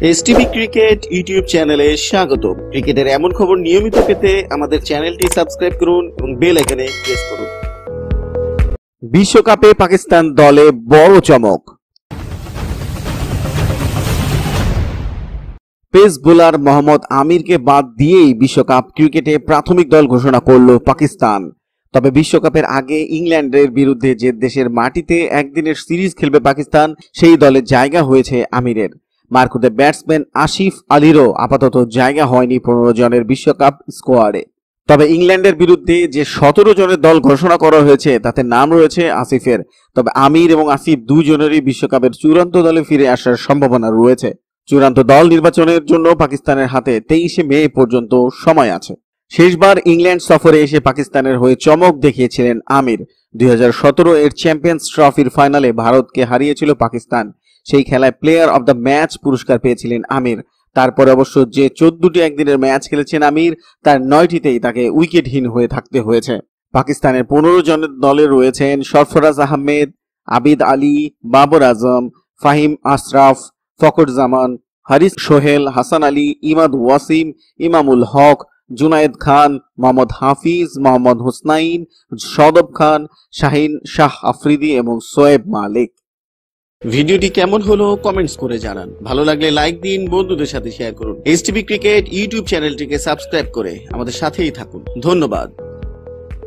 STV cricket YouTube চ্যানেলে স্বাগত। ক্রিকেটের এমন খবর নিয়মিত পেতে আমাদের চ্যানেলটি সাবস্ক্রাইব করুন এবং বেল আইকনে প্রেস করুন। বিশ্বকাপে পাকিস্তান দলে বড় চমক। পেস বোলার মোহাম্মদ আমিরকে বাদ দিয়েই বিশ্বকাপ ক্রিকেটে প্রাথমিক দল ঘোষণা করল পাকিস্তান। তবে বিশ্বকাপের আগে ইংল্যান্ডের বিরুদ্ধে যে দেশের মাটিতে একদিনের সিরিজ খেলবে পাকিস্তান, সেই দলে জায়গা হয়েছে আমিরের। মারকুদে ব্যাটসম্যান আসিফ আলীরও আপাতত জায়গা হয়নি 15 জনের বিশ্বকাপ স্কোয়াডে। তবে ইংল্যান্ডের বিরুদ্ধে যে 17 জনের দল ঘোষণা করা হয়েছে তাতে নাম রয়েছে আসিফের। তবে আমির এবং আসিফ দুজনেরই বিশ্বকাপের চূড়ান্ত দলে ফিরে আসার সম্ভাবনা রয়েছে। চূড়ান্ত দল নির্বাচনের জন্য পাকিস্তানের হাতে 23 মে পর্যন্ত সময় আছে। শেষবার ইংল্যান্ড সফরে এসে পাকিস্তানের হয়ে চমক দেখিয়েছিলেন আমির। 2017 এর চ্যাম্পিয়ন্স ট্রফির ফাইনালে ভারতকে হারিয়েছিল পাকিস্তান। সেই খেলায় প্লেয়ার অব দ্য ম্যাচ পুরস্কার পেয়েছিলেন আমির। তারপরে অবশ্য যে 14টি একদিনের ম্যাচ খেলেছেন আমির, তার 9টিতেই তাকে উইকেটহীন হয়ে থাকতে হয়েছে। পাকিস্তানের 15 জনের দলে রয়েছেন সরফরাজ আহমেদ, আবিদ আলী, বাবর আজম, ফাহিম আশরাফ, ফখর জামান, হারিস সোহেল, হাসান আলী, ইমাদ ওয়াসিম, ইমামুল হক, জুনায়েদ খান, মোহাম্মদ হাফিজ, মোহাম্মদ হুসনাইন, সদব খান, শাহিন শাহ আফ্রিদি এবং সোয়েব মালিক। ভিডিওটি কেমন হলো কমেন্টস করে জানান। ভালো লাগলে লাইক দিন, বন্ধুদের সাথে শেয়ার করুন। এসটিভি ক্রিকেট ইউটিউব চ্যানেলটিকে সাবস্ক্রাইব করে আমাদের সাথেই থাকুন। ধন্যবাদ।